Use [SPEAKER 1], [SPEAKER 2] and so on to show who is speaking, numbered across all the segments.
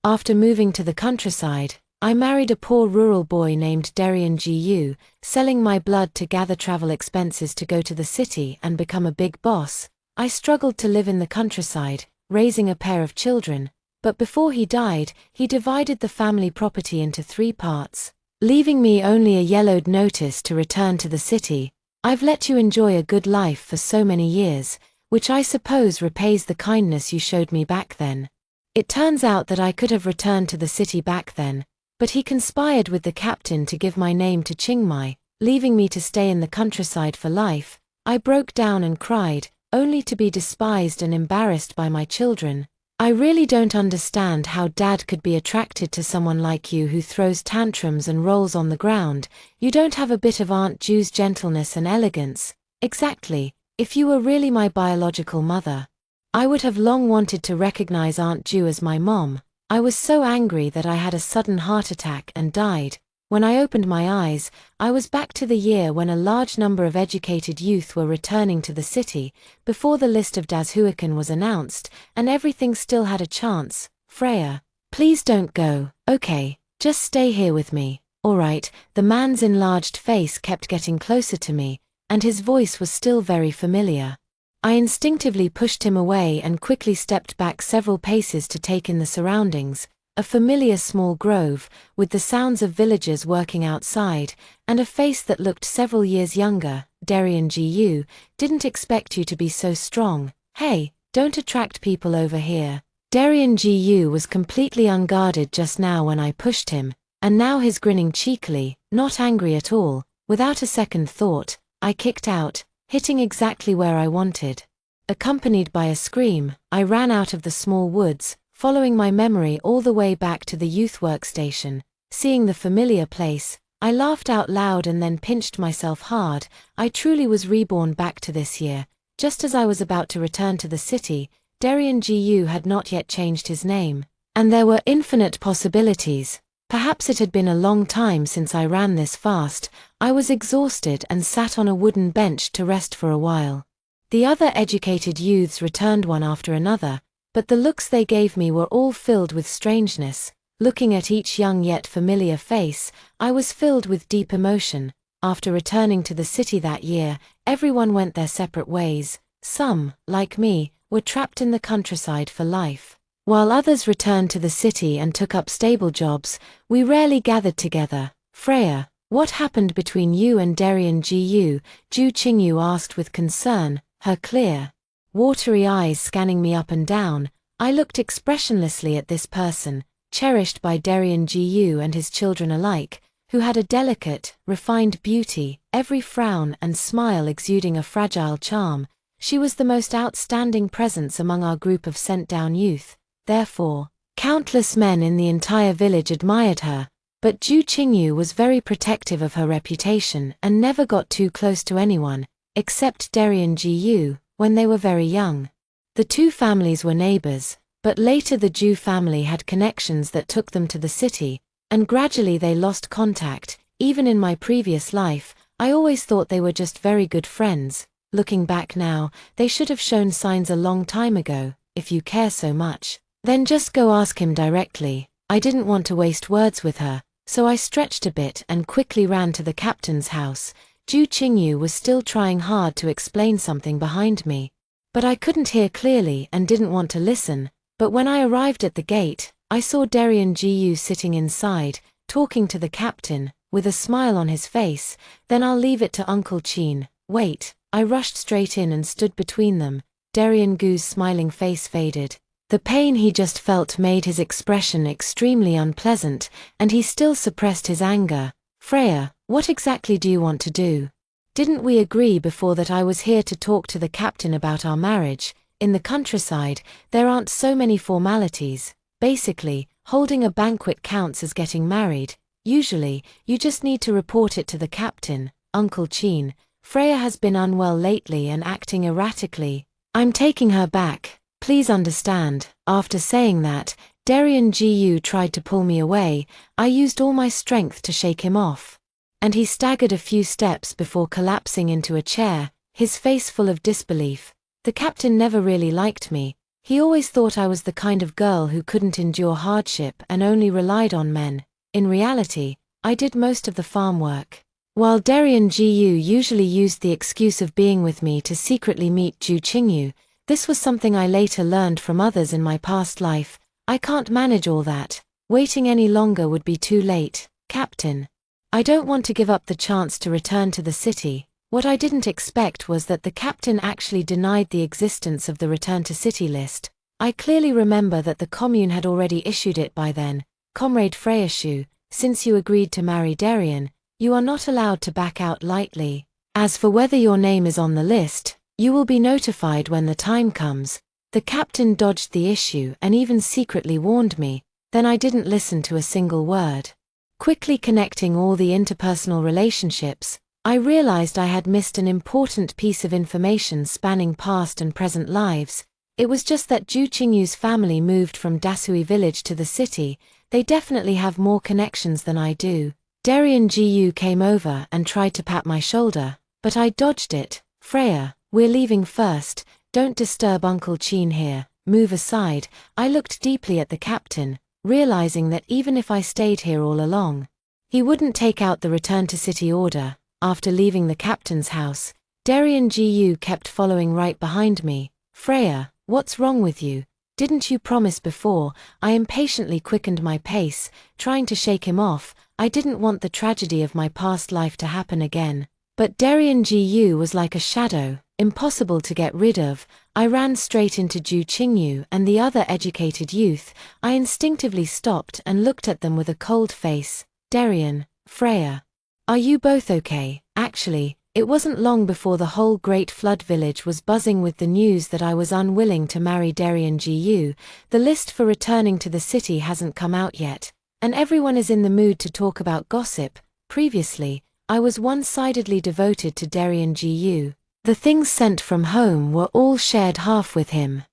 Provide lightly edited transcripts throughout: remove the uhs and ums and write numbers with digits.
[SPEAKER 1] After moving to the countryside, I married a poor rural boy named Darian Gu, selling my blood to gather travel expenses to go to the city and become a big boss. I struggled to live in the countryside, raising a pair of children, but before he died, he divided the family property into 3 parts, leaving me only a yellowed notice to return to the city. I've let you enjoy a good life for so many years, which I suppose repays the kindness you showed me back then. It turns out that I could have returned to the city back then, but he conspired with the captain to give my name to Chiang Mai, leaving me to stay in the countryside for life. I broke down and cried, only to be despised and embarrassed by my children. I really don't understand how Dad could be attracted to someone like you who throws tantrums and rolls on the ground. You don't have a bit of Aunt Ju's gentleness and elegance. Exactly, if you were really my biological mother, I would have long wanted to recognize Aunt Ju as my mom. I was so angry that I had a sudden heart attack and died. When I opened my eyes, I was back to the year when a large number of educated youth were returning to the city, before the list of Dashuikan was announced, and everything still had a chance. Freya, please don't go, okay, just stay here with me, alright. The man's enlarged face kept getting closer to me, and his voice was still very familiar. I instinctively pushed him away and quickly stepped back several paces to take in the surroundings. A familiar small grove, with the sounds of villagers working outside, and a face that looked several years younger. Darian Gu, didn't expect you to be so strong. Hey, don't attract people over here. Darian Gu was completely unguarded just now when I pushed him, and now he's grinning cheekily, not angry at all. Without a second thought, I kicked out, hitting exactly where I wanted. Accompanied by a scream, I ran out of the small woods, following my memory all the way back to the youth workstation. Seeing the familiar place, I laughed out loud and then pinched myself hard. I truly was reborn back to this year. Just as I was about to return to the city, Darian Gu had not yet changed his name, and there were infinite possibilities. Perhaps it had been a long time since I ran this fast. I was exhausted and sat on a wooden bench to rest for a while. The other educated youths returned one after another, but the looks they gave me were all filled with strangeness. Looking at each young yet familiar face, I was filled with deep emotion. After returning to the city that year, everyone went their separate ways. Some, like me, were trapped in the countryside for life, while others returned to the city and took up stable jobs. We rarely gathered together. Freya, what happened between you and Darian Gu? Ju Qingyu asked with concern, her clear, watery eyes scanning me up and down. I looked expressionlessly at this person, cherished by Darian Gu and his children alike, who had a delicate, refined beauty, every frown and smile exuding a fragile charm. She was the most outstanding presence among our group of sent-down youth. Therefore, countless men in the entire village admired her, but Ju Qingyu was very protective of her reputation and never got too close to anyone, except Darian Gu, when they were very young. The two families were neighbors, but later the Ju family had connections that took them to the city, and gradually they lost contact. Even in my previous life, I always thought they were just very good friends. Looking back now, they should have shown signs a long time ago. If you care so much, then just go ask him directly. I didn't want to waste words with her, so I stretched a bit and quickly ran to the captain's house. Ju Qingyu was still trying hard to explain something behind me, but I couldn't hear clearly and didn't want to listen. But when I arrived at the gate, I saw Darian Gu sitting inside, talking to the captain, with a smile on his face. Then I'll leave it to Uncle Chin. Wait, I rushed straight in and stood between them. Darian Gu's smiling face faded. The pain he just felt made his expression extremely unpleasant, and he still suppressed his anger. Freya, what exactly do you want to do? Didn't we agree before that I was here to talk to the captain about our marriage? In the countryside, there aren't so many formalities. Basically, holding a banquet counts as getting married. Usually, you just need to report it to the captain. Uncle Chin, Freya has been unwell lately and acting erratically. I'm taking her back. Please understand. After saying that, Darian Gu tried to pull me away. I used all my strength to shake him off, and he staggered a few steps before collapsing into a chair, his face full of disbelief. The captain never really liked me, He always thought I was the kind of girl who couldn't endure hardship and only relied on men. In reality, I did most of the farm work. While Darian Gu usually used the excuse of being with me to secretly meet Ju Qingyu, this was something I later learned from others in my past life. I can't manage all that. Waiting any longer would be too late, Captain. I don't want to give up the chance to return to the city. What I didn't expect was that the captain actually denied the existence of the Return to City list. I clearly remember that the commune had already issued it by then. Comrade Freyashu, since you agreed to marry Darian, you are not allowed to back out lightly. As for whether your name is on the list, you will be notified when the time comes. The captain dodged the issue and even secretly warned me, then I didn't listen to a single word. Quickly connecting all the interpersonal relationships, I realized I had missed an important piece of information spanning past and present lives. It was just that Ju Qingyu's family moved from Dasui village to the city. They definitely have more connections than I do. Darian Gu came over and tried to pat my shoulder, but I dodged it. Freya, we're leaving first. Don't disturb Uncle Qin here. Move aside. I looked deeply at the captain, realizing that even if I stayed here all along, he wouldn't take out the Return to City order. After leaving the captain's house, Darian Gu kept following right behind me. Freya, what's wrong with you? Didn't you promise before? I impatiently quickened my pace, trying to shake him off. I didn't want the tragedy of my past life to happen again. But Darian Gu was like a shadow, impossible to get rid of. I ran straight into Ju Qingyu and the other educated youth. I instinctively stopped and looked at them with a cold face. Darian, Freya, are you both okay? Actually, it wasn't long before the whole Great Flood village was buzzing with the news that I was unwilling to marry Darian Gu. The list for returning to the city hasn't come out yet, and everyone is in the mood to talk about gossip. Previously, I was one-sidedly devoted to Darian Gu. The things sent from home were all shared half with him.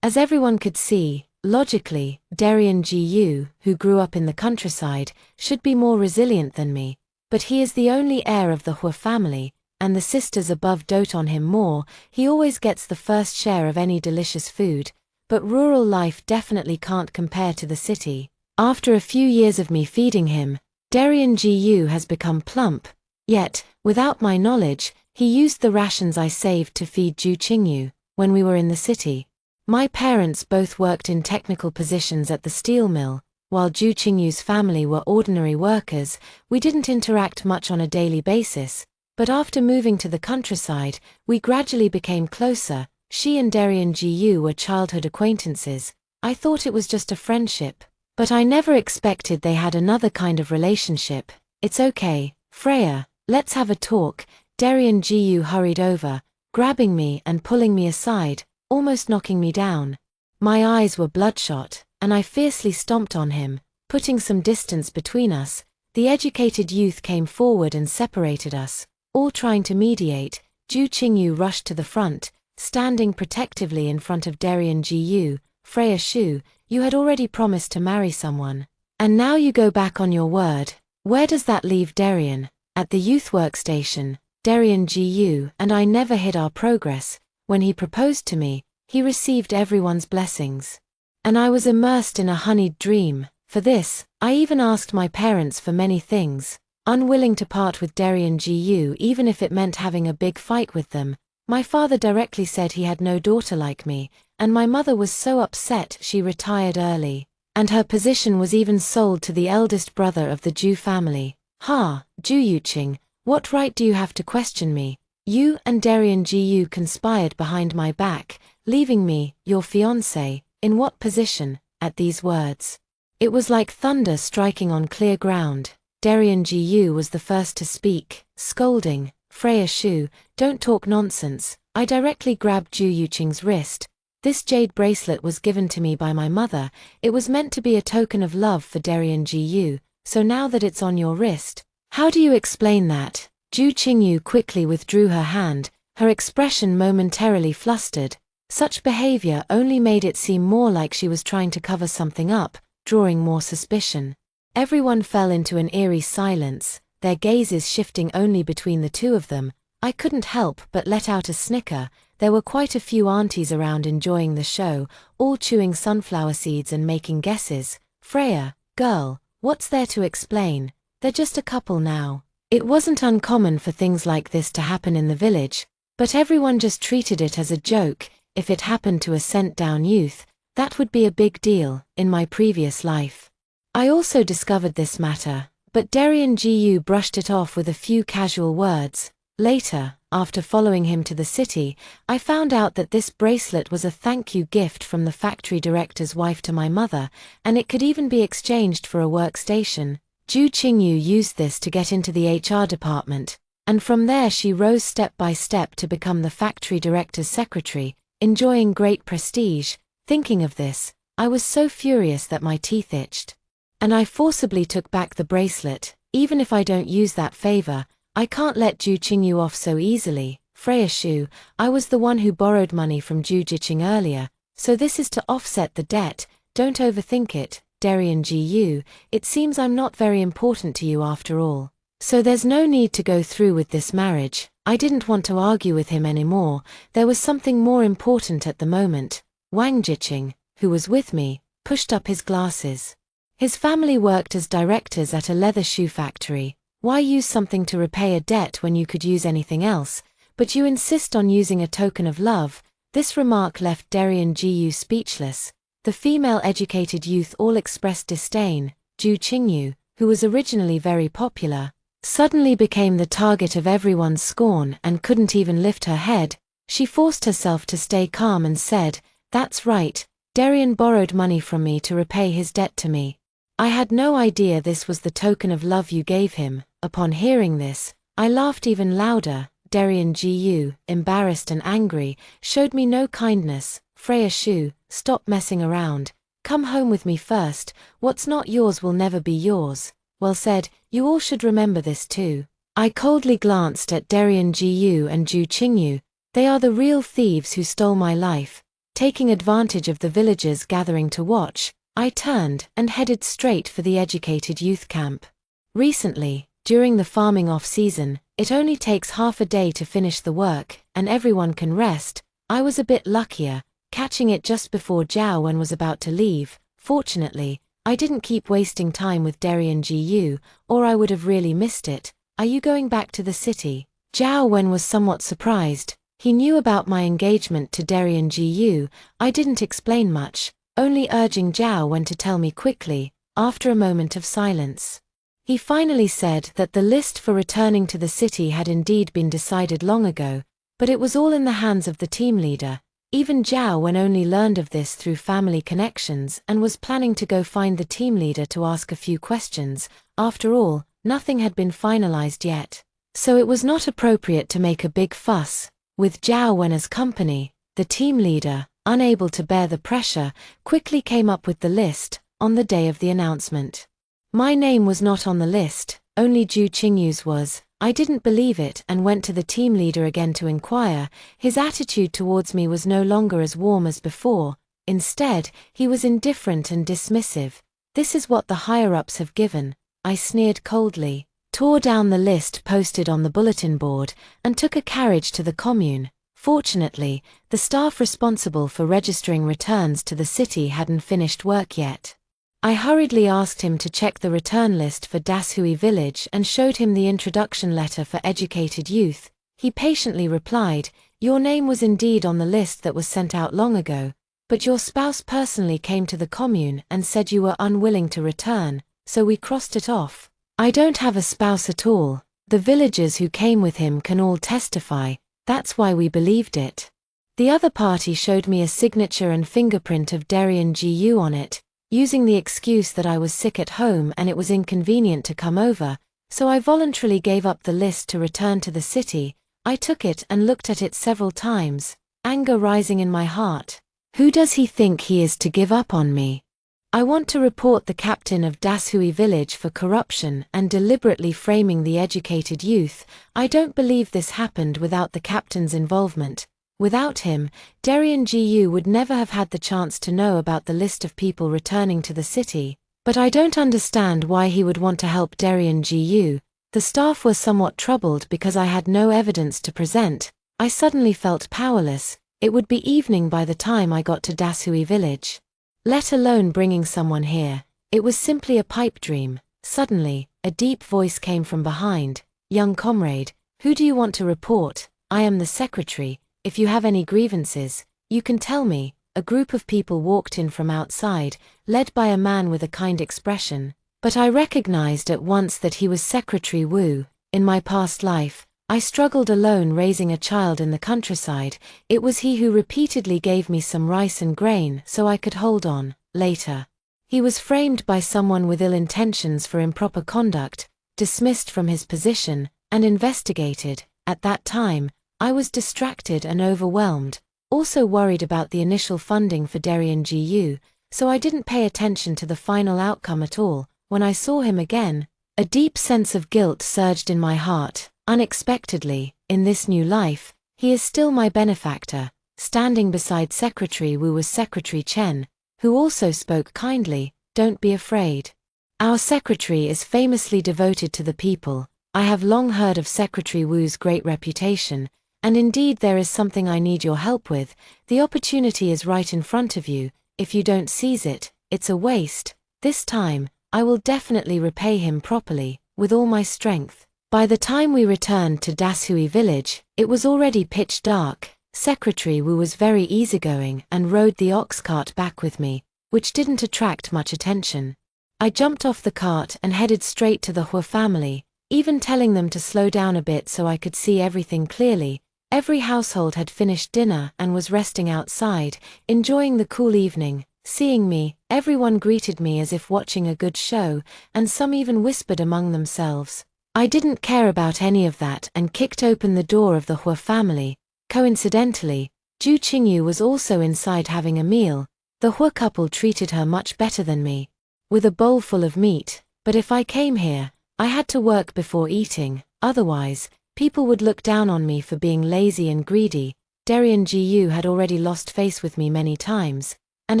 [SPEAKER 1] As everyone could see, logically, Darian Gu, who grew up in the countryside, should be more resilient than me. But he is the only heir of the Hua family, and the sisters above dote on him more. He always gets the first share of any delicious food, but rural life definitely can't compare to the city. After a few years of me feeding him, Darian Gu has become plump. Yet, without my knowledge, he used the rations I saved to feed Ju Qingyu when we were in the city. My parents both worked in technical positions at the steel mill. While Ju Qingyu's family were ordinary workers, we didn't interact much on a daily basis, but after moving to the countryside, we gradually became closer. She and Darian Gu were childhood acquaintances. I thought it was just a friendship, but I never expected they had another kind of relationship. It's okay, Freya, let's have a talk. Darian Gu hurried over, grabbing me and pulling me aside, almost knocking me down. My eyes were bloodshot, and I fiercely stomped on him, putting some distance between us. The educated youth came forward and separated us, all trying to mediate. Ju Qingyu rushed to the front, standing protectively in front of Darian Gu. Freya Shu, you had already promised to marry someone, and now you go back on your word. Where does that leave Darian? At the youth workstation, Darian Gu and I never hid our progress. When he proposed to me, he received everyone's blessings. And I was immersed in a honeyed dream. For this, I even asked my parents for many things. Unwilling to part with Darian Gu even if it meant having a big fight with them, my father directly said he had no daughter like me, and my mother was so upset she retired early. And her position was even sold to the eldest brother of the Ju family. Ha, Ju Yuqing, what right do you have to question me? You and Darian Gu conspired behind my back, leaving me, your fiancé, in what position? At these words, it was like thunder striking on clear ground. Darian Gu was the first to speak, scolding, Freya Shu, don't talk nonsense. I directly grabbed Ju Yuqing's wrist. This jade bracelet was given to me by my mother. It was meant to be a token of love for Darian Gu, so now that it's on your wrist, how do you explain that? Ju Qingyu quickly withdrew her hand, her expression momentarily flustered. Such behavior only made it seem more like she was trying to cover something up, drawing more suspicion. Everyone fell into an eerie silence, their gazes shifting only between the two of them. I couldn't help but let out a snicker. There were quite a few aunties around enjoying the show, all chewing sunflower seeds and making guesses. Freya, girl, what's there to explain? They're just a couple now. It wasn't uncommon for things like this to happen in the village, but everyone just treated it as a joke. If it happened to a sent-down youth, that would be a big deal. In my previous life, I also discovered this matter, but Darian Gu brushed it off with a few casual words. Later, after following him to the city, I found out that this bracelet was a thank you gift from the factory director's wife to my mother, and it could even be exchanged for a workstation. Ju Qingyu used this to get into the HR department, and from there she rose step by step to become the factory director's secretary, enjoying great prestige. Thinking of this, I was so furious that my teeth itched. And I forcibly took back the bracelet. Even if I don't use that favor, I can't let Ju Qingyu off so easily. Freya Shu, I was the one who borrowed money from Ju Jiqing earlier, so this is to offset the debt. Don't overthink it, Darian Gu. It seems I'm not very important to you after all. So there's no need to go through with this marriage. I didn't want to argue with him anymore. There was something more important at the moment. Wang Jiqing, who was with me, pushed up his glasses. His family worked as directors at a leather shoe factory. Why use something to repay a debt when you could use anything else? But you insist on using a token of love. This remark left Darian Gu speechless. The female-educated youth all expressed disdain. Ju Qingyu, who was originally very popular, suddenly became the target of everyone's scorn and couldn't even lift her head. She forced herself to stay calm and said, "That's right, Darian borrowed money from me to repay his debt to me. I had no idea this was the token of love you gave him." Upon hearing this, I laughed even louder. Darian Gu, embarrassed and angry, showed me no kindness. Freya Shu, stop messing around. Come home with me first. What's not yours will never be yours. Well said, you all should remember this too. I coldly glanced at Darian Gu and Ju Qingyu. They are the real thieves who stole my life. Taking advantage of the villagers gathering to watch, I turned and headed straight for the educated youth camp. Recently, during the farming off-season, it only takes half a day to finish the work, and everyone can rest. I was a bit luckier, catching it just before Zhao Wen was about to leave. Fortunately, I didn't keep wasting time with Darian Gu, or I would have really missed it. Are you going back to the city? Zhao Wen was somewhat surprised. He knew about my engagement to Darian Gu. I didn't explain much, only urging Zhao Wen to tell me quickly. After a moment of silence, he finally said that the list for returning to the city had indeed been decided long ago, but it was all in the hands of the team leader. Even Zhao Wen only learned of this through family connections and was planning to go find the team leader to ask a few questions. After all, nothing had been finalized yet, so it was not appropriate to make a big fuss. With Zhao Wen as company, the team leader, unable to bear the pressure, quickly came up with the list. On the day of the announcement, my name was not on the list, only Ju Qingyu's was. I didn't believe it and went to the team leader again to inquire. His attitude towards me was no longer as warm as before. Instead, he was indifferent and dismissive. This is what the higher-ups have given. I sneered coldly, tore down the list posted on the bulletin board, and took a carriage to the commune. Fortunately, the staff responsible for registering returns to the city hadn't finished work yet. I hurriedly asked him to check the return list for Dashui village and showed him the introduction letter for educated youth. He patiently replied, "Your name was indeed on the list that was sent out long ago, but your spouse personally came to the commune and said you were unwilling to return, so we crossed it off." I don't have a spouse at all. The villagers who came with him can all testify. That's why we believed it. The other party showed me a signature and fingerprint of Darian Gu on it, using the excuse that I was sick at home and it was inconvenient to come over, so I voluntarily gave up the list to return to the city. I took it and looked at it several times, anger rising in my heart. Who does he think he is to give up on me? I want to report the captain of Dashui village for corruption and deliberately framing the educated youth. I don't believe this happened without the captain's involvement. Without him, Darian Gu would never have had the chance to know about the list of people returning to the city. But I don't understand why he would want to help Darian Gu. The staff were somewhat troubled because I had no evidence to present. I suddenly felt powerless. It would be evening by the time I got to Dasui village. Let alone bringing someone here. It was simply a pipe dream. Suddenly, a deep voice came from behind. "Young comrade, who do you want to report? I am the secretary. If you have any grievances, you can tell me." A group of people walked in from outside, led by a man with a kind expression. But I recognized at once that he was Secretary Wu. In my past life, I struggled alone raising a child in the countryside. It was he who repeatedly gave me some rice and grain so I could hold on. Later, he was framed by someone with ill intentions for improper conduct, dismissed from his position, and investigated. At that time, I was distracted and overwhelmed, also worried about the initial funding for Darien GU, so I didn't pay attention to the final outcome at all. When I saw him again, a deep sense of guilt surged in my heart. Unexpectedly, in this new life, he is still my benefactor. Standing beside Secretary Wu was Secretary Chen, who also spoke kindly. "Don't be afraid. Our secretary is famously devoted to the people. I have long heard of Secretary Wu's great reputation, and indeed there is something I need your help with. The opportunity is right in front of you. If you don't seize it, it's a waste. This time, I will definitely repay him properly, with all my strength." By the time we returned to Dasui village, it was already pitch dark. Secretary Wu was very easygoing and rode the ox cart back with me, which didn't attract much attention. I jumped off the cart and headed straight to the Hua family, even telling them to slow down a bit so I could see everything clearly. Every household had finished dinner and was resting outside, enjoying the cool evening. Seeing me, everyone greeted me as if watching a good show, and some even whispered among themselves. I didn't care about any of that and kicked open the door of the Hua family. Coincidentally, Ju Qingyu was also inside having a meal. The Hua couple treated her much better than me, with a bowl full of meat. But if I came here, I had to work before eating, otherwise, people would look down on me for being lazy and greedy. Darien GU had already lost face with me many times, and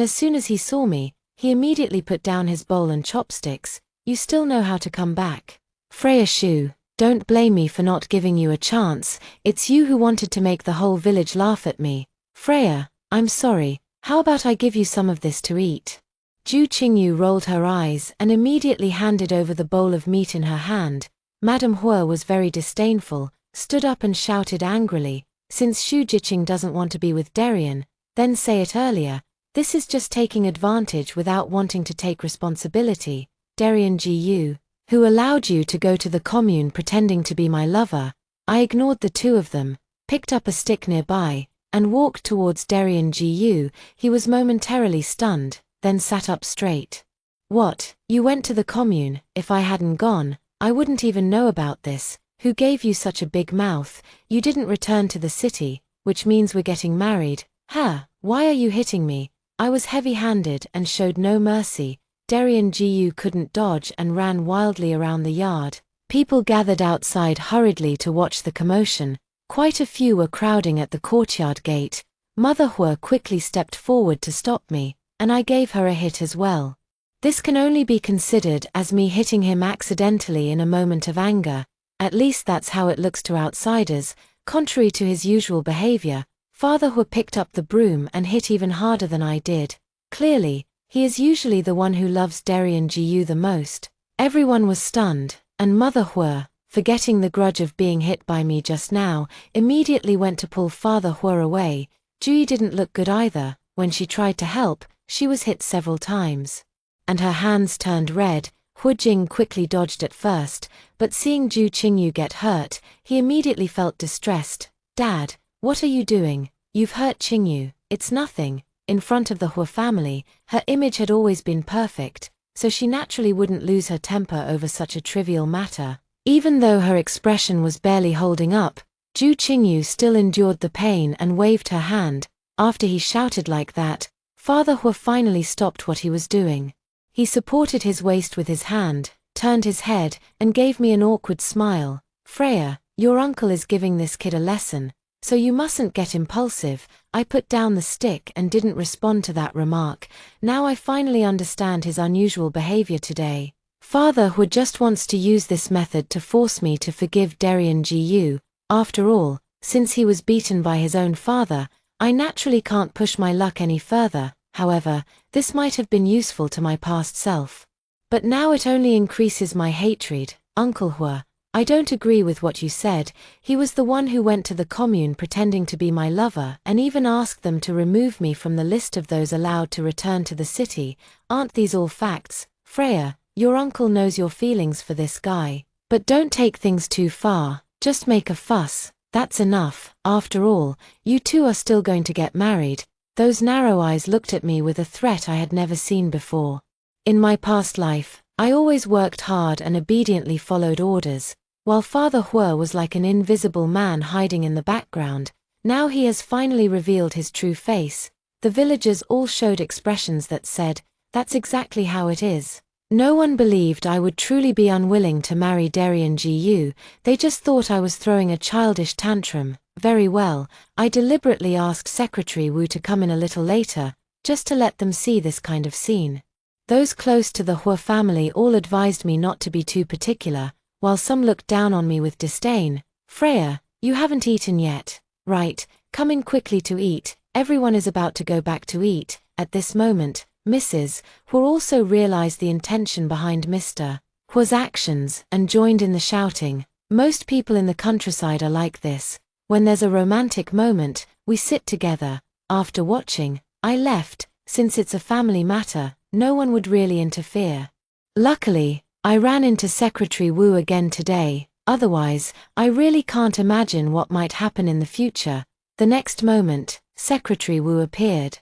[SPEAKER 1] as soon as he saw me, he immediately put down his bowl and chopsticks. "You still know how to come back. Freya Shu, don't blame me for not giving you a chance. It's you who wanted to make the whole village laugh at me. Freya, I'm sorry. How about I give you some of this to eat?" Ju Qingyu rolled her eyes and immediately handed over the bowl of meat in her hand. Madame Hua was very disdainful, stood up and shouted angrily, "Since Xu Jiqing doesn't want to be with Darien, then say it earlier. This is just taking advantage without wanting to take responsibility. Darien GU, who allowed you to go to the commune pretending to be my lover?" I ignored the two of them, picked up a stick nearby, and walked towards Darien GU. He was momentarily stunned, then sat up straight. "What, you went to the commune? If I hadn't gone, I wouldn't even know about this. Who gave you such a big mouth? You didn't return to the city, which means we're getting married. Huh, why are you hitting me?" I was heavy-handed and showed no mercy. Darien GU couldn't dodge and ran wildly around the yard. People gathered outside hurriedly to watch the commotion. Quite a few were crowding at the courtyard gate. Mother Hua quickly stepped forward to stop me, and I gave her a hit as well. This can only be considered as me hitting him accidentally in a moment of anger. At least that's how it looks to outsiders. Contrary to his usual behavior, Father Hua picked up the broom and hit even harder than I did. Clearly, he is usually the one who loves Darien GU the most. Everyone was stunned, and Mother Hua, forgetting the grudge of being hit by me just now, immediately went to pull Father Hua away. Jui didn't look good either. When she tried to help, she was hit several times, and her hands turned red. Hu Jing quickly dodged at first, but seeing Ju Qingyu get hurt, he immediately felt distressed. "Dad, what are you doing? You've hurt Qingyu." "It's nothing." In front of the Hua family, her image had always been perfect, so she naturally wouldn't lose her temper over such a trivial matter. Even though her expression was barely holding up, Ju Qingyu still endured the pain and waved her hand. After he shouted like that, Father Hua finally stopped what he was doing. He supported his waist with his hand, turned his head, and gave me an awkward smile. "Freya, your uncle is giving this kid a lesson, so you mustn't get impulsive." I put down the stick and didn't respond to that remark. Now I finally understand his unusual behavior today. Father Hua just wants to use this method to force me to forgive Darien Gu. After all, since he was beaten by his own father, I naturally can't push my luck any further. However, this might have been useful to my past self. But now it only increases my hatred. Uncle Hua, I don't agree with what you said. He was the one who went to the commune pretending to be my lover and even asked them to remove me from the list of those allowed to return to the city. Aren't these all facts? Freya, your uncle knows your feelings for this guy. But don't take things too far, just make a fuss. That's enough. After all, you two are still going to get married. Those narrow eyes looked at me with a threat I had never seen before. In my past life, I always worked hard and obediently followed orders, while Father Hua was like an invisible man hiding in the background. Now he has finally revealed his true face. The villagers all showed expressions that said, "That's exactly how it is." No one believed I would truly be unwilling to marry Darien Gu, they just thought I was throwing a childish tantrum. Very well, I deliberately asked Secretary Wu to come in a little later, just to let them see this kind of scene. Those close to the Hua family all advised me not to be too particular, while some looked down on me with disdain. Freya, you haven't eaten yet. Right, come in quickly to eat. Everyone is about to go back to eat. At this moment, Mrs. Hua also realized the intention behind Mr. Hua's actions and joined in the shouting. Most people in the countryside are like this. When there's a romantic moment, we sit together. After watching, I left. Since it's a family matter, no one would really interfere. Luckily, I ran into Secretary Wu again today. Otherwise, I really can't imagine what might happen in the future. The next moment, Secretary Wu appeared.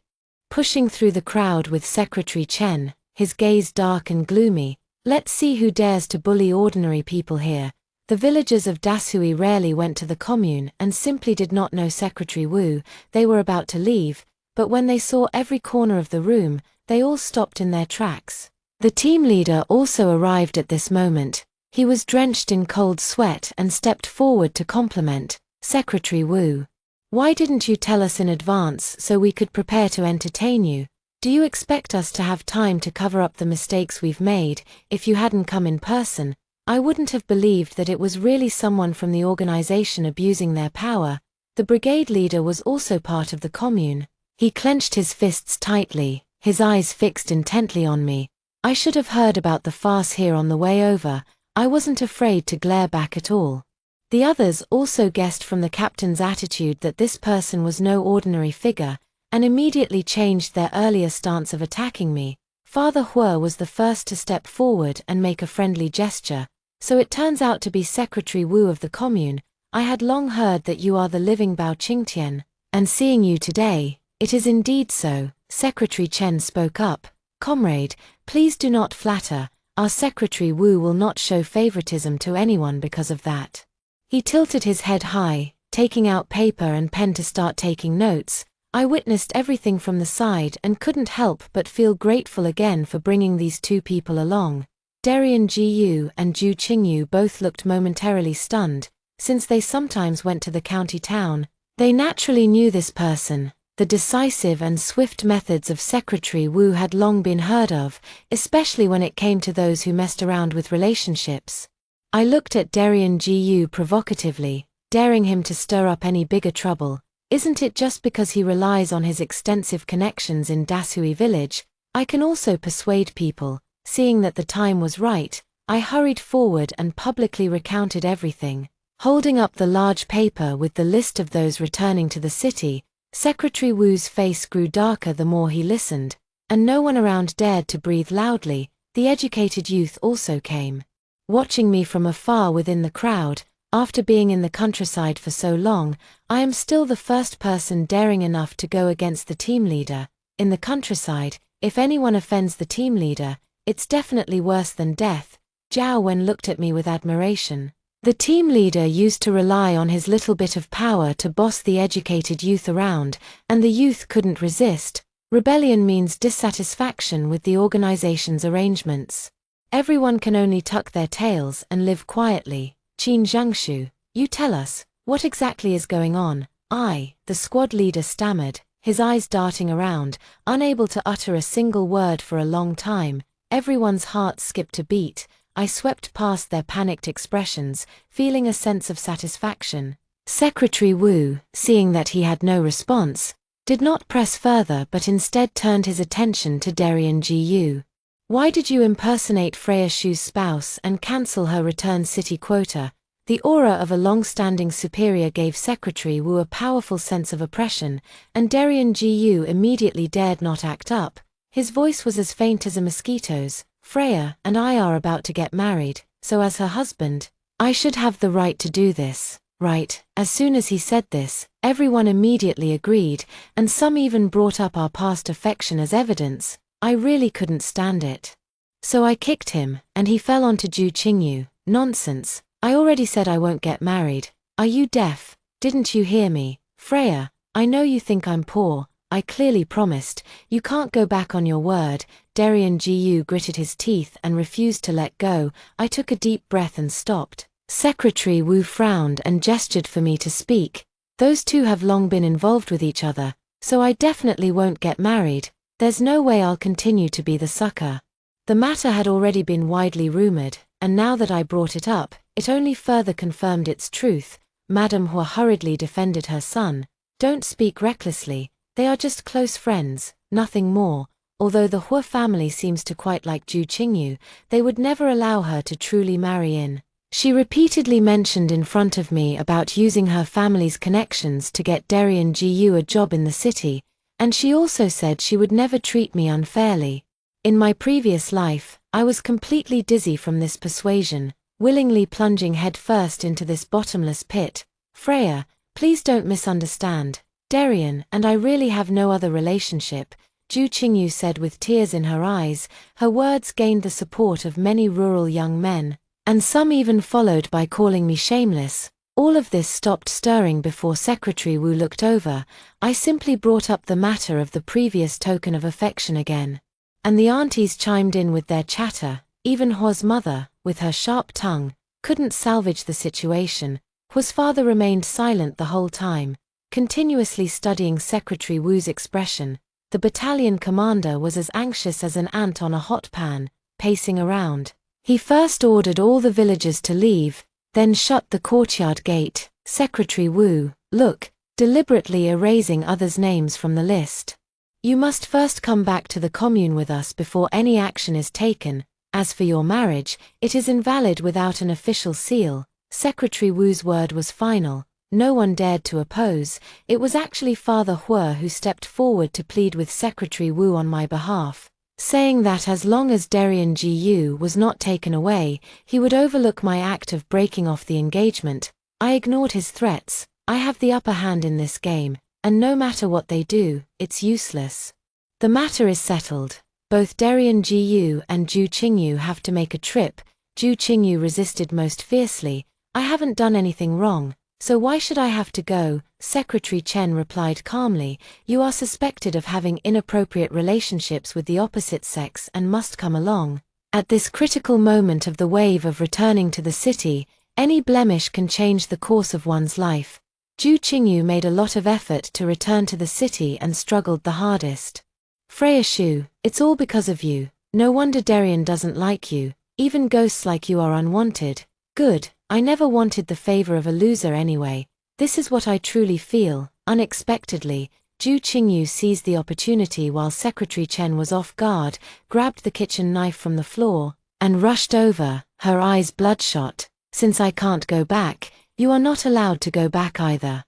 [SPEAKER 1] Pushing through the crowd with Secretary Chen, his gaze dark and gloomy. Let's see who dares to bully ordinary people here. The villagers of Dashui rarely went to the commune and simply did not know Secretary Wu. They were about to leave, but when they saw every corner of the room, they all stopped in their tracks. The team leader also arrived at this moment. He was drenched in cold sweat and stepped forward to compliment Secretary Wu. Why didn't you tell us in advance so we could prepare to entertain you? Do you expect us to have time to cover up the mistakes we've made? If you hadn't come in person, I wouldn't have believed that it was really someone from the organization abusing their power. The brigade leader was also part of the commune. He clenched his fists tightly, his eyes fixed intently on me. I should have heard about the farce here on the way over. I wasn't afraid to glare back at all. The others also guessed from the captain's attitude that this person was no ordinary figure, and immediately changed their earlier stance of attacking me. Father Hua was the first to step forward and make a friendly gesture. So it turns out to be Secretary Wu of the commune. I had long heard that you are the living Bao Qingtian, and seeing you today, it is indeed so. Secretary Chen spoke up. Comrade, please do not flatter. Our Secretary Wu will not show favoritism to anyone because of that. He tilted his head high, taking out paper and pen to start taking notes. I witnessed everything from the side and couldn't help but feel grateful again for bringing these two people along. Darien Gu and Zhu Qingyu both looked momentarily stunned. Since they sometimes went to the county town, they naturally knew this person. The decisive and swift methods of Secretary Wu had long been heard of, especially when it came to those who messed around with relationships. I looked at Darien Gu provocatively, daring him to stir up any bigger trouble. Isn't it just because he relies on his extensive connections in Dashui village? I can also persuade people. Seeing that the time was right, I hurried forward and publicly recounted everything. Holding up the large paper with the list of those returning to the city, Secretary Wu's face grew darker the more he listened, and no one around dared to breathe loudly. The educated youth also came. Watching me from afar within the crowd, after being in the countryside for so long, I am still the first person daring enough to go against the team leader. In the countryside, if anyone offends the team leader, it's definitely worse than death. Zhao Wen looked at me with admiration. The team leader used to rely on his little bit of power to boss the educated youth around, and the youth couldn't resist. Rebellion means dissatisfaction with the organization's arrangements. Everyone can only tuck their tails and live quietly. Qin Zhangshu, you tell us, what exactly is going on? The squad leader stammered, his eyes darting around, unable to utter a single word for a long time. Everyone's heart skipped a beat. I swept past their panicked expressions, feeling a sense of satisfaction. Secretary Wu, seeing that he had no response, did not press further but instead turned his attention to Darien Gu. Why did you impersonate Freya Shu's spouse and cancel her return city quota? The aura of a long-standing superior gave Secretary Wu a powerful sense of oppression, and Darien Gu immediately dared not act up. His voice was as faint as a mosquito's. Freya and I are about to get married, so as her husband, I should have the right to do this, right? As soon as he said this, everyone immediately agreed, and some even brought up our past affection as evidence. I really couldn't stand it. So I kicked him, and he fell onto Zhu Qingyu. Nonsense. I already said I won't get married. Are you deaf? Didn't you hear me? Freya, I know you think I'm poor. I clearly promised. You can't go back on your word. Darien Gu gritted his teeth and refused to let go. I took a deep breath and stopped. Secretary Wu frowned and gestured for me to speak. Those two have long been involved with each other, so I definitely won't get married. There's no way I'll continue to be the sucker. The matter had already been widely rumored, and now that I brought it up, it only further confirmed its truth. Madame Hua hurriedly defended her son. Don't speak recklessly. They are just close friends, nothing more. Although the Hua family seems to quite like Zhu Qingyu, they would never allow her to truly marry in. She repeatedly mentioned in front of me about using her family's connections to get Darien Gu a job in the city, and she also said she would never treat me unfairly. In my previous life, I was completely dizzy from this persuasion, willingly plunging headfirst into this bottomless pit. Freya, please don't misunderstand. Darien and I really have no other relationship, Zhu Qingyu said with tears in her eyes. Her words gained the support of many rural young men, and some even followed by calling me shameless. All of this stopped stirring before Secretary Wu looked over. I simply brought up the matter of the previous token of affection again. And the aunties chimed in with their chatter. Even Hua's mother, with her sharp tongue, couldn't salvage the situation. Hua's father remained silent the whole time, continuously studying Secretary Wu's expression. The battalion commander was as anxious as an ant on a hot pan, pacing around. He first ordered all the villagers to leave, then shut the courtyard gate. Secretary Wu, look, deliberately erasing others' names from the list. You must first come back to the commune with us before any action is taken. As for your marriage, it is invalid without an official seal. Secretary Wu's word was final. No one dared to oppose. It was actually Father Hua who stepped forward to plead with Secretary Wu on my behalf, saying that as long as Darien Gu was not taken away, he would overlook my act of breaking off the engagement. I ignored his threats. I have the upper hand in this game, and no matter what they do, it's useless. The matter is settled. Both Darien Gu and Zhu Qingyu have to make a trip. Zhu Qingyu resisted most fiercely. I haven't done anything wrong, so why should I have to go? Secretary Chen replied calmly. You are suspected of having inappropriate relationships with the opposite sex and must come along. At this critical moment of the wave of returning to the city, any blemish can change the course of one's life. Zhu Qingyu made a lot of effort to return to the city and struggled the hardest. Freya Shu, it's all because of you. No wonder Darien doesn't like you. Even ghosts like you are unwanted. Good, I never wanted the favor of a loser anyway. This is what I truly feel. Unexpectedly, Zhu Qingyu seized the opportunity while Secretary Chen was off guard, grabbed the kitchen knife from the floor, and rushed over, her eyes bloodshot. Since I can't go back, you are not allowed to go back either.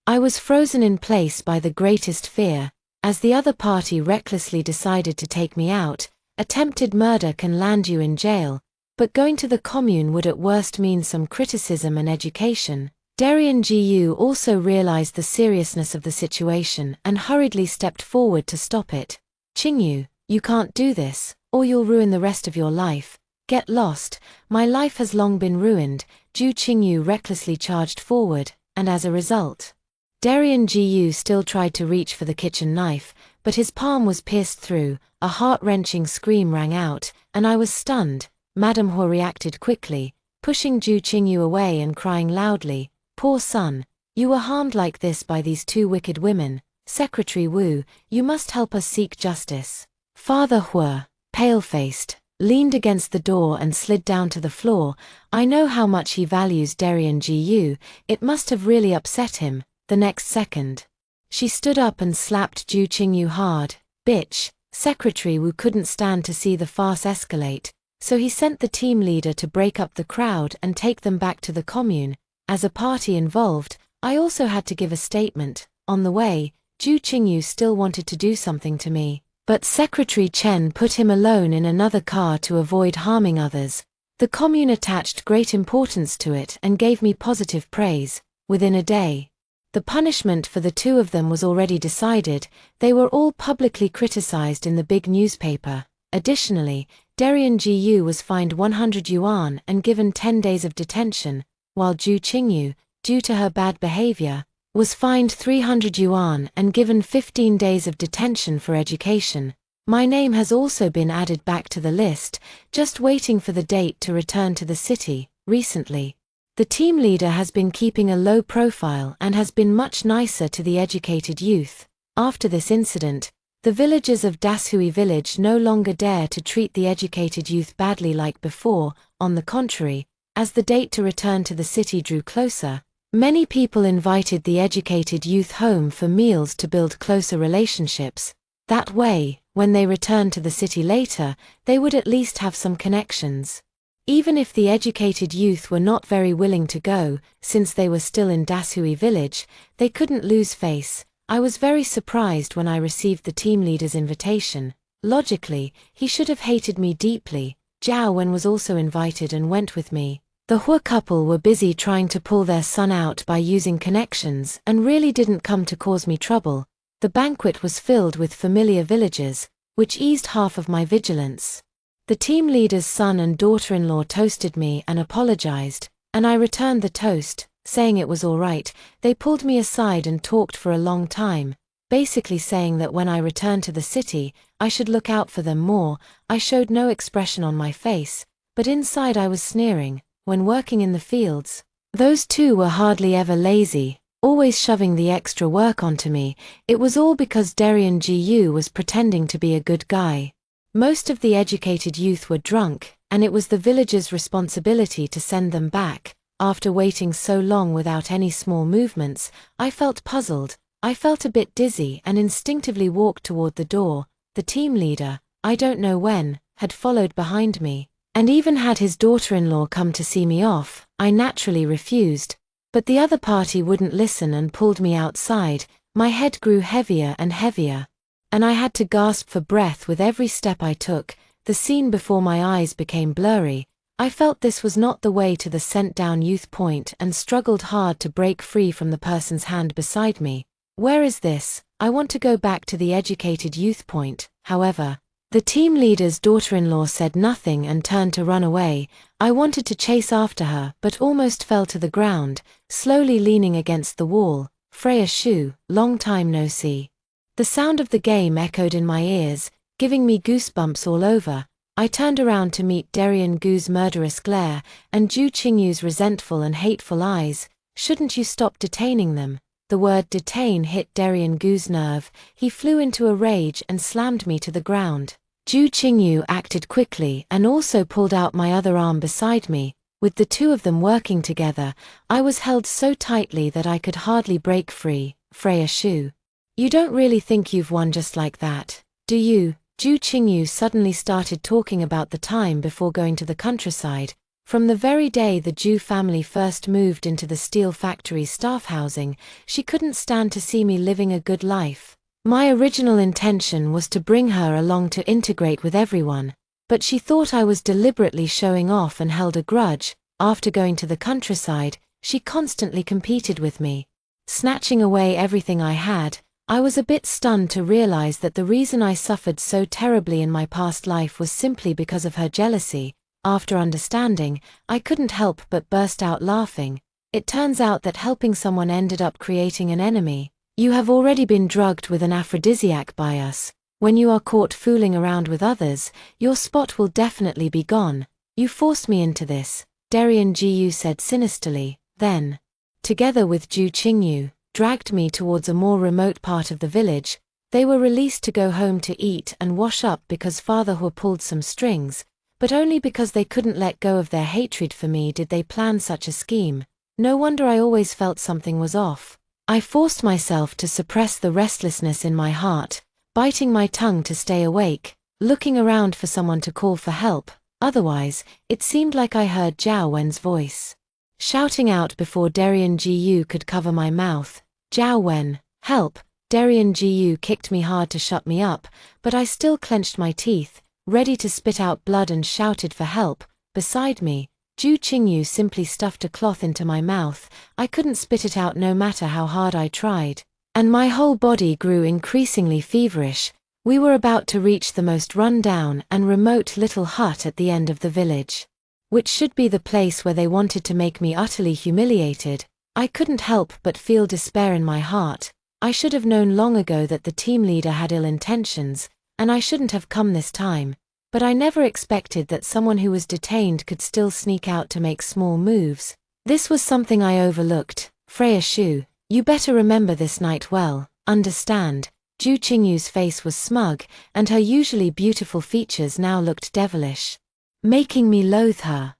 [SPEAKER 1] I was frozen in place by the greatest fear. As the other party recklessly decided to take me out, attempted murder can land you in jail, but going to the commune would at worst mean some criticism and education. Darien Gu also realized the seriousness of the situation and hurriedly stepped forward to stop it. Qingyu, you can't do this, or you'll ruin the rest of your life. Get lost, my life has long been ruined. Zhu Qingyu recklessly charged forward, and as a result, Darien Gu still tried to reach for the kitchen knife, but his palm was pierced through. A heart-wrenching scream rang out, and I was stunned. Madame Hua reacted quickly, pushing Zhu Qingyu away and crying loudly, "Poor son, you were harmed like this by these two wicked women. Secretary Wu, you must help us seek justice." Father Hua, pale-faced, leaned against the door and slid down to the floor. I know how much he values Darien Gu, it must have really upset him. The next second, she stood up and slapped Ju Qingyu hard. Bitch. Secretary Wu couldn't stand to see the farce escalate, so he sent the team leader to break up the crowd and take them back to the commune. As a party involved, I also had to give a statement. On the way, Ju Qingyu still wanted to do something to me, but Secretary Chen put him alone in another car to avoid harming others. The commune attached great importance to it and gave me positive praise. Within a day, the punishment for the two of them was already decided. They were all publicly criticized in the big newspaper. Additionally, Darien Gu was fined 100 yuan and given 10 days of detention, while Ju Qingyu, due to her bad behavior, was fined 300 yuan and given 15 days of detention for education. My name has also been added back to the list, just waiting for the date to return to the city. Recently, the team leader has been keeping a low profile and has been much nicer to the educated youth. After this incident, the villagers of Dashui village no longer dare to treat the educated youth badly like before. On the contrary, as the date to return to the city drew closer, many people invited the educated youth home for meals to build closer relationships. That way, when they returned to the city later, they would at least have some connections. Even if the educated youth were not very willing to go, since they were still in Dashui village, they couldn't lose face. I was very surprised when I received the team leader's invitation. Logically, he should have hated me deeply. Zhao Wen was also invited and went with me. The Hua couple were busy trying to pull their son out by using connections and really didn't come to cause me trouble. The banquet was filled with familiar villagers, which eased half of my vigilance. The team leader's son and daughter-in-law toasted me and apologized, and I returned the toast, saying it was all right. They pulled me aside and talked for a long time, basically saying that when I returned to the city, I should look out for them more. I showed no expression on my face, but inside I was sneering. When working in the fields, those two were hardly ever lazy, always shoving the extra work onto me. It was all because Darien Gu was pretending to be a good guy. Most of the educated youth were drunk, and it was the villagers' responsibility to send them back. After waiting so long without any small movements, I felt puzzled. I felt a bit dizzy and instinctively walked toward the door. The team leader, I don't know when, had followed behind me, and even had his daughter-in-law come to see me off. I naturally refused, but the other party wouldn't listen and pulled me outside. My head grew heavier and heavier, and I had to gasp for breath with every step I took. The scene before my eyes became blurry. I felt this was not the way to the sent-down youth point and struggled hard to break free from the person's hand beside me. Where is this? I want to go back to the educated youth point. However, the team leader's daughter-in-law said nothing and turned to run away. I wanted to chase after her but almost fell to the ground, slowly leaning against the wall. Freya Shu, long time no see. The sound of the game echoed in my ears, giving me goosebumps all over. I turned around to meet Darien Gu's murderous glare, and Ju Qingyu's resentful and hateful eyes. Shouldn't you stop detaining them? The word detain hit Darien Gu's nerve. He flew into a rage and slammed me to the ground. Ju Qingyu acted quickly and also pulled out my other arm beside me. With the two of them working together, I was held so tightly that I could hardly break free. Freya Shu, you don't really think you've won just like that, do you? Ju Qingyu suddenly started talking about the time before going to the countryside. From the very day the Ju family first moved into the steel factory's staff housing, she couldn't stand to see me living a good life. My original intention was to bring her along to integrate with everyone, but she thought I was deliberately showing off and held a grudge. After going to the countryside, she constantly competed with me, snatching away everything I had. I was a bit stunned to realize that the reason I suffered so terribly in my past life was simply because of her jealousy. After understanding, I couldn't help but burst out laughing. It turns out that helping someone ended up creating an enemy. You have already been drugged with an aphrodisiac by us. When you are caught fooling around with others, your spot will definitely be gone. You forced me into this, Darien Gu said sinisterly, then, together with Ju Qingyu, dragged me towards a more remote part of the village. They were released to go home to eat and wash up because Father Hu pulled some strings, but only because they couldn't let go of their hatred for me did they plan such a scheme. No wonder I always felt something was off. I forced myself to suppress the restlessness in my heart, biting my tongue to stay awake, looking around for someone to call for help. Otherwise, it seemed like I heard Zhao Wen's voice, shouting out before Darian Gu could cover my mouth. "Zhao Wen, help!" Darian Gu kicked me hard to shut me up, but I still clenched my teeth, ready to spit out blood, and shouted for help. Beside me, Zhu Qingyu simply stuffed a cloth into my mouth. I couldn't spit it out no matter how hard I tried, and my whole body grew increasingly feverish. We were about to reach the most run-down and remote little hut at the end of the village, which should be the place where they wanted to make me utterly humiliated. I couldn't help but feel despair in my heart. I should have known long ago that the team leader had ill intentions, and I shouldn't have come this time. But I never expected that someone who was detained could still sneak out to make small moves. This was something I overlooked. "Freya Shu, you better remember this night well, understand?" Zhu Qingyu's face was smug, and her usually beautiful features now looked devilish, making me loathe her.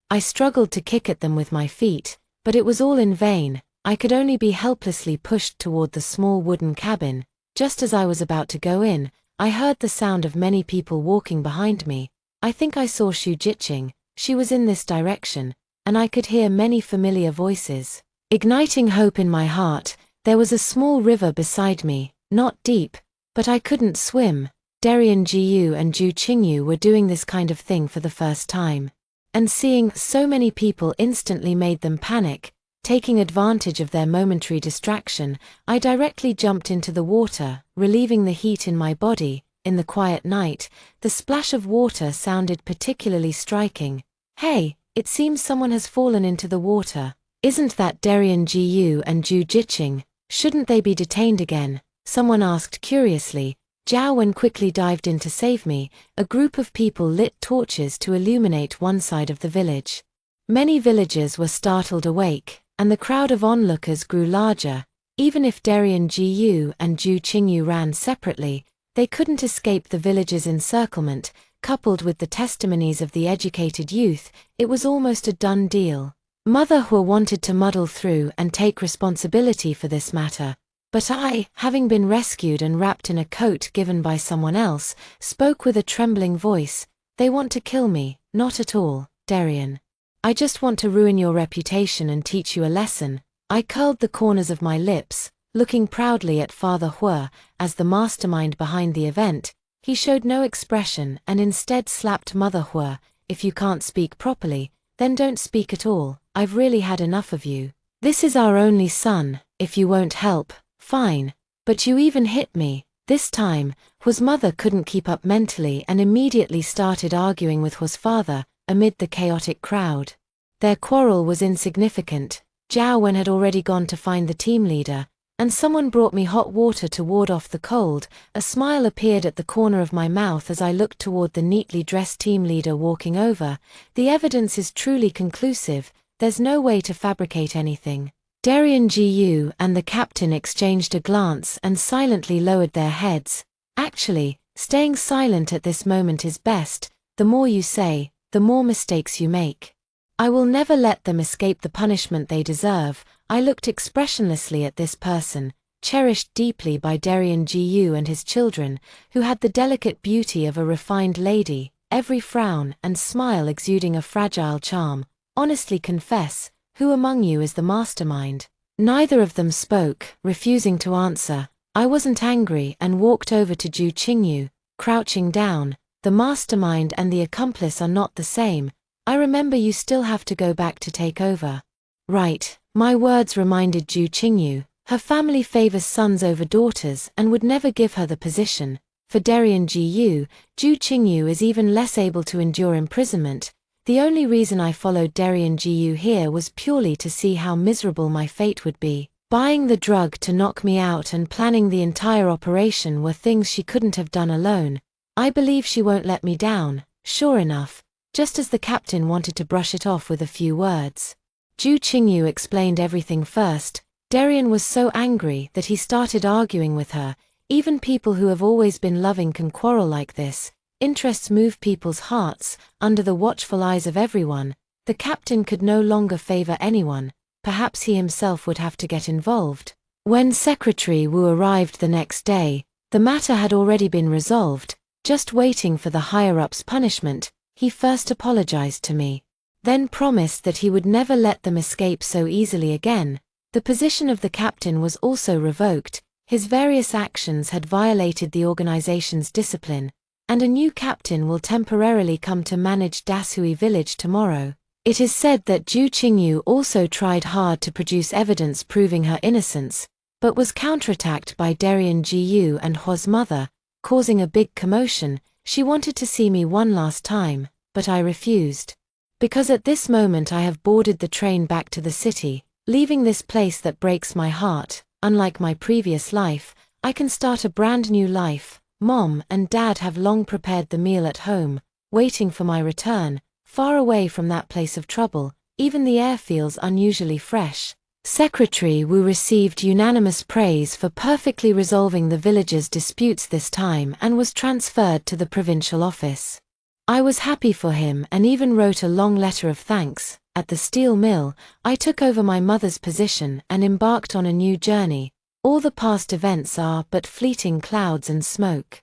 [SPEAKER 1] I struggled to kick at them with my feet, but it was all in vain. I could only be helplessly pushed toward the small wooden cabin. Just as I was about to go in, I heard the sound of many people walking behind me. I think I saw Shu Jiqing. She was in this direction, and I could hear many familiar voices. Igniting hope in my heart, there was a small river beside me, not deep, but I couldn't swim. Darian Gu and Zhu Qingyu were doing this kind of thing for the first time, and seeing so many people instantly made them panic. Taking advantage of their momentary distraction, I directly jumped into the water, relieving the heat in my body. In the quiet night, the splash of water sounded particularly striking. "Hey, it seems someone has fallen into the water. Isn't that Darian Gu and Zhu Jiqing? Shouldn't they be detained again?" someone asked curiously. Zhao Wen quickly dived in to save me. A group of people lit torches to illuminate one side of the village. Many villagers were startled awake, and the crowd of onlookers grew larger. Even if Darian Gu and Zhu Qingyu ran separately, they couldn't escape the villagers' encirclement. Coupled with the testimonies of the educated youth, it was almost a done deal. Mother Hua wanted to muddle through and take responsibility for this matter, but I, having been rescued and wrapped in a coat given by someone else, spoke with a trembling voice. "They want to kill me." "Not at all, Darian. I just want to ruin your reputation and teach you a lesson." I curled the corners of my lips, looking proudly at Father Hua. As the mastermind behind the event, he showed no expression and instead slapped Mother Hua. "If you can't speak properly, then don't speak at all. I've really had enough of you. This is our only son. If you won't help, fine. But you even hit me." This time, Hua's mother couldn't keep up mentally and immediately started arguing with Hua's father, amid the chaotic crowd. Their quarrel was insignificant. Zhao Wen had already gone to find the team leader, and someone brought me hot water to ward off the cold. A smile appeared at the corner of my mouth as I looked toward the neatly dressed team leader walking over. The evidence is truly conclusive. There's no way to fabricate anything. Darian Gu and the captain exchanged a glance and silently lowered their heads. Actually, staying silent at this moment is best. The more you say, the more mistakes you make. I will never let them escape the punishment they deserve. I looked expressionlessly at this person, cherished deeply by Darian Gu and his children, who had the delicate beauty of a refined lady, every frown and smile exuding a fragile charm. "Honestly confess, who among you is the mastermind?" Neither of them spoke, refusing to answer. I wasn't angry and walked over to Zhu Qingyu, crouching down. "The mastermind and the accomplice are not the same. I remember you still have to go back to take over." "Right," my words reminded Zhu Qingyu. Her family favors sons over daughters and would never give her the position. For Darian Gu, Zhu Qingyu is even less able to endure imprisonment. The only reason I followed Darian Gu here was purely to see how miserable my fate would be. Buying the drug to knock me out and planning the entire operation were things she couldn't have done alone. I believe she won't let me down. Sure enough, just as the captain wanted to brush it off with a few words, Zhu Qingyu explained everything first. Darian was so angry that he started arguing with her. Even people who have always been loving can quarrel like this. Interests move people's hearts. Under the watchful eyes of everyone, the captain could no longer favor anyone. Perhaps he himself would have to get involved. When Secretary Wu arrived the next day, the matter had already been resolved, just waiting for the higher-ups' punishment. He first apologized to me, then promised that he would never let them escape so easily again. The position of the captain was also revoked. His various actions had violated the organization's discipline, and a new captain will temporarily come to manage Dashui village tomorrow. It is said that Zhu Qingyu also tried hard to produce evidence proving her innocence, but was counterattacked by Derian Jiyu and Hua's mother, causing a big commotion. She wanted to see me one last time, but I refused. Because at this moment I have boarded the train back to the city, leaving this place that breaks my heart. Unlike my previous life, I can start a brand new life. Mom and Dad have long prepared the meal at home, waiting for my return, far away from that place of trouble. Even the air feels unusually fresh. Secretary Wu received unanimous praise for perfectly resolving the villagers' disputes this time and was transferred to the provincial office. I was happy for him and even wrote a long letter of thanks. At the steel mill, I took over my mother's position and embarked on a new journey. All the past events are but fleeting clouds and smoke.